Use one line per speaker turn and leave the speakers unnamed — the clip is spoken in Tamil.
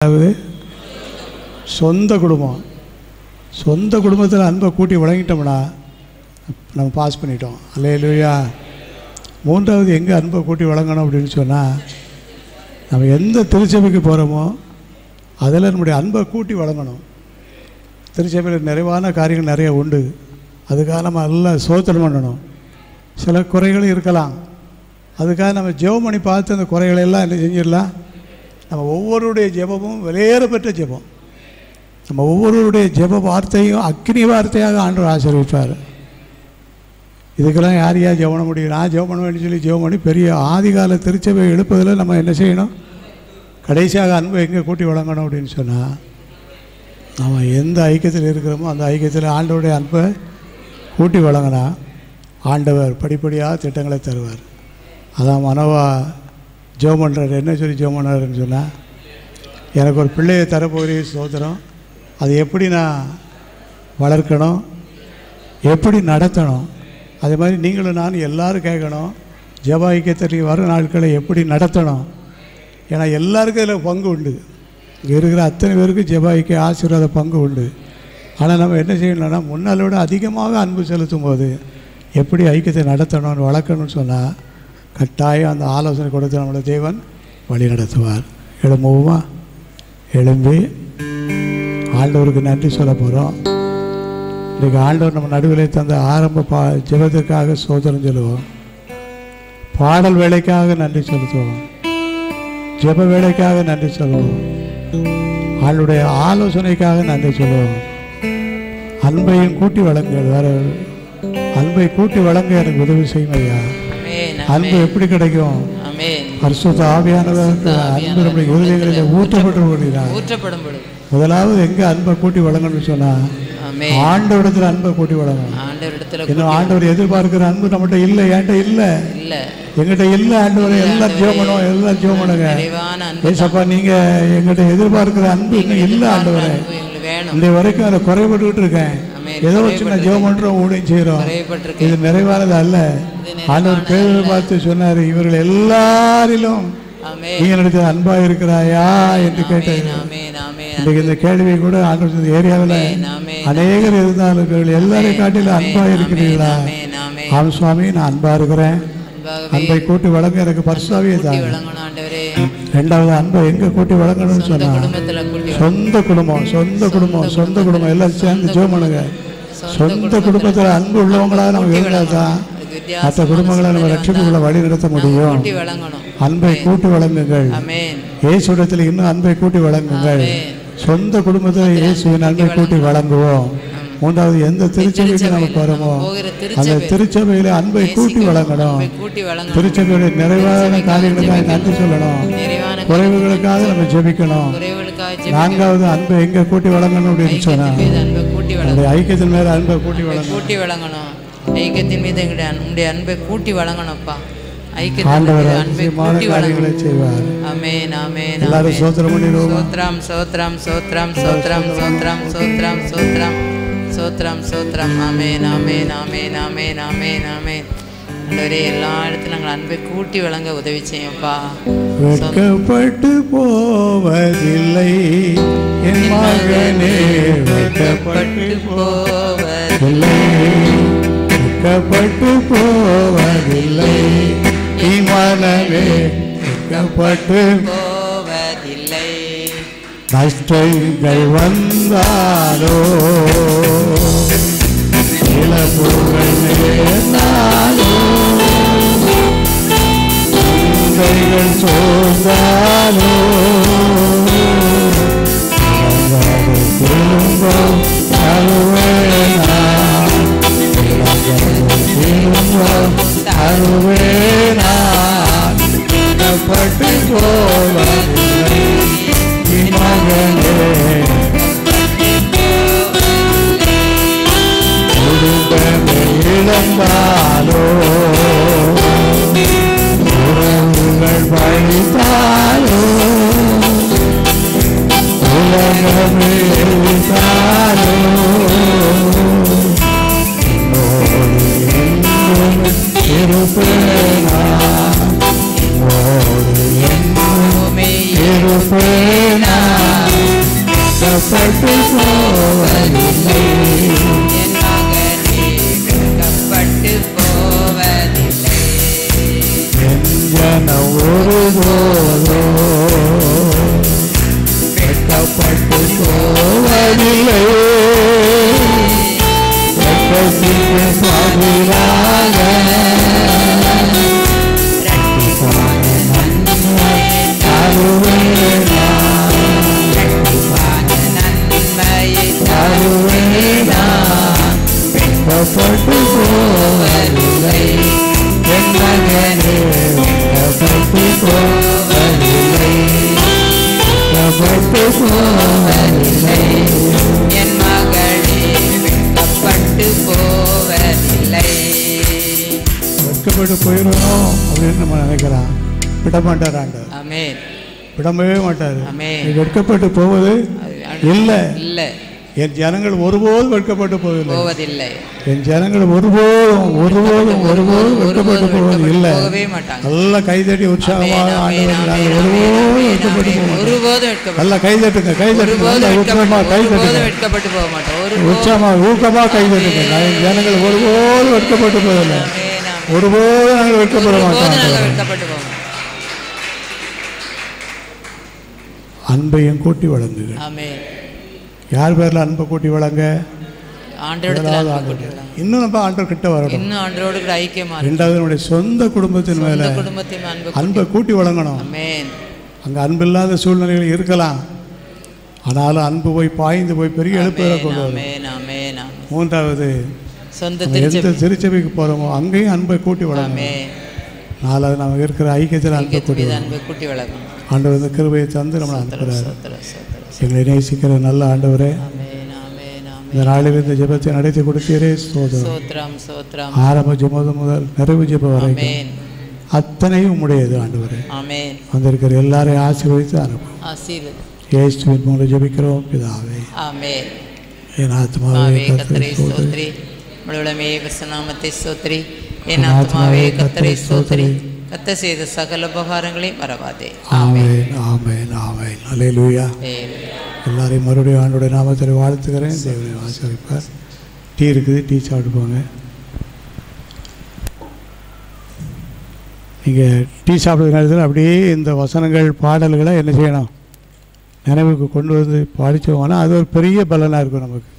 அதாவது சொந்த குடும்பம், சொந்த குடும்பத்தில் அன்பை கூட்டி வழங்கிட்டோம்னா நம்ம பாஸ் பண்ணிட்டோம். அல்லேலூயா. மூன்றாவது எங்கே அன்பை கூட்டி வழங்கணும் அப்படின்னு சொன்னால், நம்ம எந்த திருச்சபைக்கு போகிறோமோ அதில் நம்முடைய அன்பை கூட்டி வழங்கணும். திருச்சபையில் நிறைவான காரியங்கள் நிறைய உண்டு, அதுக்காக நம்ம எல்லாம் சோத்திரம் பண்ணணும். சில குறைகள் இருக்கலாம், அதுக்காக நம்ம ஜெபம் பண்ணி பார்த்து அந்த குறைகளெல்லாம் என்ன செஞ்சிடலாம். நம்ம ஒவ்வொருடைய ஜெபமும் விலையேறப்பட்ட ஜெபம். நம்ம ஒவ்வொருடைய ஜெப வார்த்தையும் அக்னி வார்த்தையாக ஆண்டவர் ஆசீர்வதிப்பார். இதுக்கெல்லாம் யார் யார் ஜெபம் பண்ண முடியும்? நான் ஜெபம் பண்ண வேண்டிய சொல்லி ஜெபம் பண்ணி பெரிய ஆதிகால திருச்சபை எழுப்பதில் நம்ம என்ன செய்யணும்? கடைசியாக அன்பை எங்கே கூட்டி வழங்கணும் அப்படின்னு சொன்னால், நம்ம எந்த ஐக்கியத்தில் இருக்கிறோமோ அந்த ஐக்கியத்தில் ஆண்டவருடைய அன்பை கூட்டி வழங்கினா ஆண்டவர் படிப்படியாக திட்டங்களை தருவார். அதான் மனோவா ஜெபம் பண்ணுறாரு. என்ன சொல்லி ஜெபம் பண்ணுறாருன்னு சொன்னால், எனக்கு ஒரு பிள்ளையை தரப்போகிற சோதரம், அது எப்படி நான் வளர்க்கணும், எப்படி நடத்தணும், அதே மாதிரி நீங்களும் நான் எல்லோரும் கேட்கணும். ஜெப ஐக்கியத்தில் வரும் நாட்களை எப்படி நடத்தணும். ஏன்னா எல்லாருக்கும் இதில் பங்கு உண்டு. இங்கே இருக்கிற அத்தனை பேருக்கு ஜெப ஐக்கிய ஆசீர்வாத பங்கு உண்டு. ஆனால் நம்ம என்ன செய்யணும்னா, முன்னாலோட அதிகமாக அன்பு செலுத்தும் போது எப்படி ஐக்கியத்தை நடத்தணும்னு வளர்க்கணும்னு சொன்னால், கட்டாயம் அந்த ஆலோசனை கொடுத்து நம்மளை தேவன் வழி நடத்துவார். எழும்புவோமா? எழும்பி ஆண்டவருக்கு நன்றி சொல்ல போகிறோம். இன்றைக்கு ஆண்டவர் நம்ம நடுவில் தந்த ஆரம்ப ஜெபத்திற்காக சோதனம் சொல்லுவோம். பாடல் வேலைக்காக நன்றி செலுத்துவோம். ஜெப வேலைக்காக நன்றி சொல்லுவோம். ஆளுடைய ஆலோசனைக்காக நன்றி சொல்லுவோம். அன்பையும் கூட்டி வழங்க, வேற அன்பை கூட்டி வழங்க எனக்கு உதவி செய்யும் ஐயா. அன்பு எப்படி கிடைக்கும்? பரிசுத்த ஆவியானவர் அன்பு நம்முடைய இருதயங்களில் ஊற்றப்படும் பொழுது முதலாவது எங்கே அன்பை கூட்டி வழங்கணும்னு சொன்னால், ஆண்டவரிடத்தில் அன்பை கூட்டி வழங்கணும். இன்னும் ஆண்டவர் எதிர்பார்க்கிற அன்பு நம்மகிட்ட இல்லை, என்கிட்ட இல்லை, எங்கிட்ட இல்லை. ஆண்டவரை எல்லாம் ஜெபம் எல்லாம் ஜெபம் பண்ணுங்க. ஏசப்பா, நீங்கள் எங்கிட்ட எதிர்பார்க்கிற அன்பு இன்னும் இல்லை ஆண்டவரை. இந்த வரைக்கும் அதை குறைபட்டுக்கிட்டு இருக்கேன். ஏதோ வச்சு நான் ஜெபம் பண்ணுறோம், ஊழியம் செய்கிறோம், இது நிறைவானது அல்ல. ஆண்டவர் கேள்வி பார்த்து சொன்னார், இவர்கள் எல்லாரிலும் நீ என்னிடத்தில் அன்பாக இருக்கிறாயா என்று கேட்டார். இன்றைக்கு இந்த கேள்வியை கூட ஆண்டவர் ஏரியாவில் அநேகர் இருந்தாலும் இவர்கள் எல்லாரையும் காட்டிலும் அன்பாக இருக்கிறீர்களா? ஆம் சுவாமி, நான் அன்பாக இருக்கிறேன். அன்பை கூட்டி வழங்க எனக்கு பரிசுத்தாவியை தான். ரெண்டாவது அன்பை எங்கே கூட்டி வழங்கணும்னு சொன்னால், சொந்த குடும்பம், சொந்த குடும்பம், சொந்த குடும்பம் எல்லாம் சேர்ந்து ஜெபம் பண்ணுங்க. சொந்த குடும்பத்தில் அன்பு உள்ளவங்களாக நம்ம இருந்தால் தான் மற்ற குடும்பங்களை நம்ம ரட்சிப்புகளை வழி நடத்த முடியும். அன்பை கூட்டி வழங்குங்கள். இயேசுவிடத்தில் இன்னும் அன்பை கூட்டி வழங்குங்கள். சொந்த குடும்பத்தில் இயேசுவின் அன்பை கூட்டி வழங்குவோம். மூன்றாவது, எந்த திருச்சபைக்கு நம்ம போகிறோமோ அந்த திருச்சபையில் அன்பை கூட்டி வழங்கணும். திருச்சபையுடைய நிறைவான காரியங்களுக்காக நன்றி சொல்லணும். குறைவுகளுக்காக நம்ம ஜெபிக்கணும். நான்காவது, அன்பை எங்கே கூட்டி வழங்கணும் அப்படின்னு சொன்னால், நம்முடைய ஐக்கியத்தின் மேலே அன்பை கூட்டி வழங்கணும்.
ஐக்கியத்தின் மீது எங்களுடைய அன்பை கூட்டி வழங்கணும்ப்பா.
ஆண்டவர் அதிசயமான காரியங்களை செய்வார்.
ஆமென், ஆமென்.
எல்லாரும் ஸ்தோத்திரம் பண்ணிடுவோம்.
ஸ்தோத்திரம், ஸ்தோத்திரம், ஸ்தோத்திரம், ஸ்தோத்திரம், ஸ்தோத்திரம், ஸ்தோத்திரம், ஸ்தோத்திரம், ஸ்தோத்திரம், ஸ்தோத்திரம். ஆமென், ஆமென், ஆமென், ஆமென், ஆமென், ஆமென். ஆண்டவரே, எல்லா இடத்துல நாங்கள் அன்பை கூட்டி வழங்க உதவி செய்யும்ப்பா.
வெட்கப்பட்டு போவதில்லை என் மகனே, வெட்கப்பட்டு போவதில்லை, வெட்கப்பட்டு போவதில்லை என் மனமே, வெட்கப்பட்டு
போவதில்லை.
கஷ்டங்கள் வந்தாலோ இழப்புகள் நேர்ந்தாலோ கைகள் சோர்ந்தாலோ திரும்ப அழுவேனா, திரும்ப அழுவேனா, பட்டு போவதில்லை மகனே, குடும்பமே இழந்தாலோ உறவுகள் பழித்தாலோ உலகமே எழுத்தாலோ என்னோடு என்றும் இருப்பேனா, என்னோடு என்றும் இருப்பேனா வெட்கப்பட்டு போவதில்லை.
என் மகனே வெட்கப்பட்டு போவதில்லை.
என் ஜனம் ஒருபோதோ வெட்கப்பட்டு போவதில்லை. வெட்கத்திற்கு பதிலாக இரட்டிப்பான நன்மையை தருவேனா.
இரட்டிப்பான நன்மையை
தருவேனா. வெட்கப்பட்டு போவதில்லை. என் மகனே வெட்கப்பட்டு போவதில்லை. வெட்கப்பட்டு போவதில்லை.
என் மகளே வெட்கப்பட்டு போவதில்லை.
வெட்கப்பட்டு போயிடணும் அப்படின்னு நம்ம நினைக்கலாம். விட மாட்டார் ஆண்டவர்.
ஆமென்.
விடவே மாட்டார்.
ஆமென்.
நீ வெட்கப்பட்டு போவது இல்லை.
இல்லை,
என் ஜனங்கள் ஒருபோதும் வெட்கப்பட்டு
போவதில்லை.
என் ஜனங்கள் ஒருபோதும் ஒருபோதும் ஒருபோதும் வெட்கப்பட்டு போவது இல்லை.
போகவே மாட்டாங்க.
நல்லா கைதட்டி உற்சாகமாக ஆண்டவர் நாங்கள் ஒருபோதும் வெட்கப்பட்டு போவோம்.
ஒருபோதும் வெட்கப்பட்டு
நல்லா கைதட்டுங்க, கைதட்டுங்க, உற்சாகமாக கைதட்டுங்க,
வெட்கப்பட்டு போக மாட்டோம்.
உற்சாகமாக ஊக்கமாக கைதட்டுங்க. என் ஜனங்கள் ஒருபோதும் வெட்கப்பட்டு போவதில்லை. ஒருபோதும் நாங்கள் வெட்கப்பட மாட்டோம்.
வெட்கப்பட்டு போவோம்.
அன்பையும் கூட்டி வழங்குங்க.
ஆமென்.
யார் பேரில் அன்பை கூட்டி வழங்க?
ஆண்டவரிடத்தில் அன்பை கூட்டி வழங்க.
இன்னும் நம்ம ஆண்டவர் கிட்ட வரணும்.
இன்னும் ஆண்டவரோடு கூட ஐக்கியமா இருக்கணும்.
ரெண்டாவது நம்முடைய சொந்த குடும்பத்தின் மேல
குடும்பத்தின்
அன்பை கூட்டி வழங்கணும்.
ஆமென்.
அங்கே அன்பில்லாத சூழ்நிலைகள் இருக்கலாம், ஆனாலும் அன்பு போய் பாய்ந்து போய் பெரிய எழுப்புதலை கொண்டு வரும்.
ஆமென். ஆமென்.
மூன்றாவது,
சொந்த
எந்த திருச்சபைக்கு போகிறோமோ அங்கேயும் அன்பை கூட்டி வழங்கணும்.
ஆமென்.
நாலாவது, நமக்கு இருக்கிற ஐக்கியத்தில் அன்பை கூட்டி
அன்பை கூட்டி வழங்கணும்.
ஆண்டவர் இந்த கிருபையை தந்து நம்மளை அனுப்புகிறார்.
சோத்திரம், சோத்திரம்.
எங்களை நேசிக்கிற நல்ல ஆண்டவரே,
ஆமென். ஆமென்.
இந்த நாளில் இந்த ஜெபத்தை நடத்தி கொடுத்தீரே ஸ்தோத்திரம்.
சோத்திரம், சோத்திரம்.
ஆரம்ப ஜெபம் முதல் நிறைவு ஜெபம் வரைக்கும்
ஆமென்.
அத்தனையும் உடையது ஆண்டவரே.
ஆமென்.
வந்திருக்கிற எல்லாரையும் ஆசீர்வதித்து அனுப்பும்.
ஆசீர்வதி.
இயேசுவின் மூலம் ஜெபிக்கிறோம் பிதாவே.
ஆமென்.
என் ஆத்மாவே கர்த்தரை
ஸ்தோத்திரி. முழுவதுமே விசுநாமத்தை ஸ்தோத்திரி. என் ஆத்மாவே கர்த்தரை ஸ்தோத்திரி. கர்த்தர் செய்த சகல உபகாரங்களையும் மறவாதே.
ஆமென், ஆமென், ஆமென். அல்லேலூயா. எல்லாரையும் மறுபடியும் ஆண்டோடைய நாமத்தில் வாழ்த்துக்கிறேன். தேவனை ஆசீர்வதிப்பார். டீ இருக்குது, டீ சாப்பிட்டு போங்க. நீங்கள் டீ சாப்பிட்ற நேரத்தில் அப்படியே இந்த வசனங்கள் பாடல்களை என்ன செய்யணும், நினைவுக்கு கொண்டு வந்து படித்தோம்னா அது ஒரு பெரிய பலனாக இருக்கும் நமக்கு.